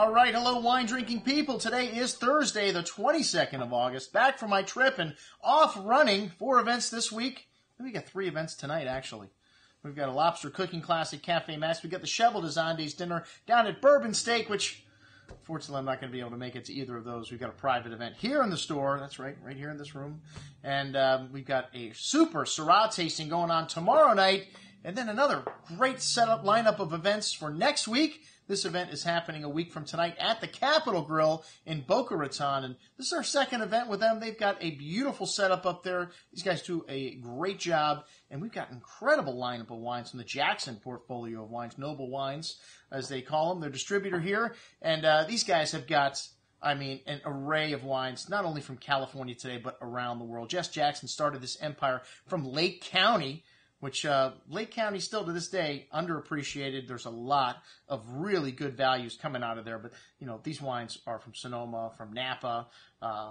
All right, hello wine drinking people. Today is Thursday, the 22nd of August. Back from my trip and off running 4 events this week. We got 3 events tonight, actually. We've got a lobster cooking class at Cafe Max. We've got the Cheval des Andes dinner down at Bourbon Steak, which, unfortunately, I'm not going to be able to make it to either of those. We've got a private event here in the store. That's right here in this room. And we've got a super Syrah tasting going on tomorrow night. And then another great lineup of events for next week. This event is happening a week from tonight at the Capitol Grille in Boca Raton. And this is our second event with them. They've got a beautiful setup up there. These guys do a great job. And we've got an incredible lineup of wines from the Jackson portfolio of wines, Noble Wines, as they call them. They're distributor here. And these guys have got, an array of wines, not only from California today, but around the world. Jess Jackson started this empire from Lake County, which Lake County still to this day underappreciated. There's a lot of really good values coming out of there. But, these wines are from Sonoma, from Napa,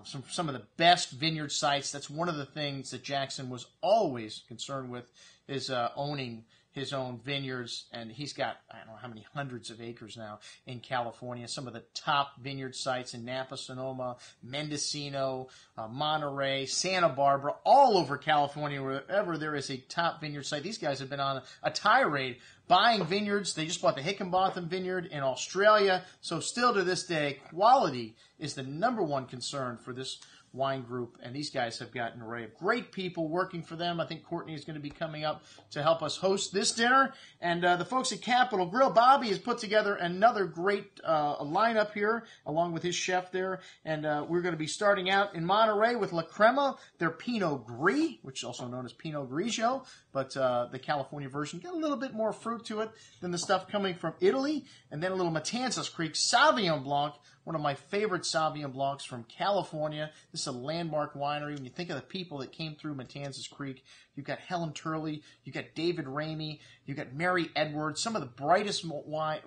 some of the best vineyard sites. That's one of the things that Jackson was always concerned with is owning his own vineyards, and he's got, I don't know how many hundreds of acres now in California. Some of the top vineyard sites in Napa, Sonoma, Mendocino, Monterey, Santa Barbara, all over California, wherever there is a top vineyard site. These guys have been on a tirade buying vineyards. They just bought the Hickenbotham vineyard in Australia. So still to this day, quality is the number one concern for this wine group, and these guys have got an array of great people working for them. I think Courtney is going to be coming up to help us host this dinner, and the folks at Capitol Grille, Bobby has put together another great lineup here, along with his chef there, and we're going to be starting out in Monterey with La Crema, their Pinot Gris, which is also known as Pinot Grigio, but the California version got a little bit more fruit to it than the stuff coming from Italy, and then a little Matanzas Creek Sauvignon Blanc, one of my favorite Sauvignon Blancs from California. This is a landmark winery. When you think of the people that came through Matanzas Creek, you've got Helen Turley, you've got David Ramey, you've got Mary Edwards, some of the brightest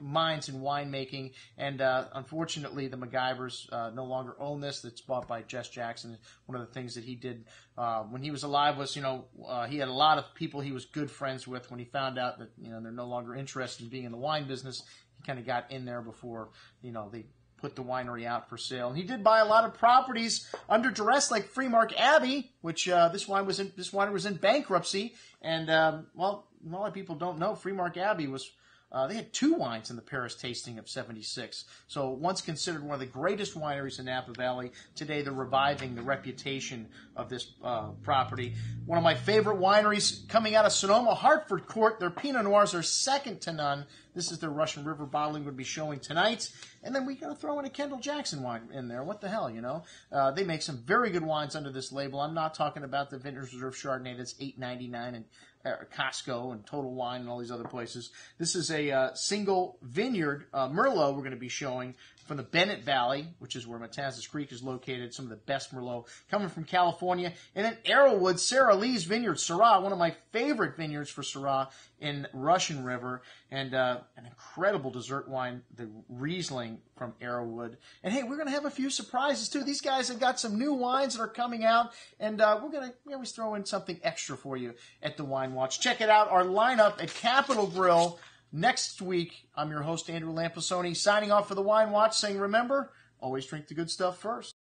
minds in winemaking. And unfortunately, the MacGyvers no longer own this. It's bought by Jess Jackson. One of the things that he did when he was alive was, he had a lot of people he was good friends with. When he found out that, they're no longer interested in being in the wine business, he kind of got in there before, they put the winery out for sale. And he did buy a lot of properties under duress, like Freemark Abbey, which this winery was in bankruptcy. And a lot of people don't know, Freemark Abbey was they had 2 wines in the Paris tasting of '76. So once considered one of the greatest wineries in Napa Valley, today they're reviving the reputation of this property. One of my favorite wineries coming out of Sonoma, Hartford Court. Their Pinot Noirs are second to none. This is their Russian River bottling we'll be showing tonight. And then we got to throw in a Kendall Jackson wine in there. What the hell, They make some very good wines under this label. I'm not talking about the Vintners Reserve Chardonnay that's $8.99 and Costco and Total Wine and all these other places. This is a single vineyard Merlot we're going to be showing from the Bennett Valley, which is where Matanzas Creek is located. Some of the best Merlot coming from California. And then Arrowwood, Sarah Lee's Vineyard, Syrah, one of my favorite vineyards for Syrah in Russian River. And an incredible dessert wine, the Riesling from Arrowwood. And hey, we're going to have a few surprises too. These guys have got some new wines that are coming out, and we're going to always throw in something extra for you at the Wine Watch. Check it out, our lineup at Capitol Grille next week. I'm your host, Andrew Lamposoni, signing off for the Wine Watch, saying remember, always drink the good stuff first.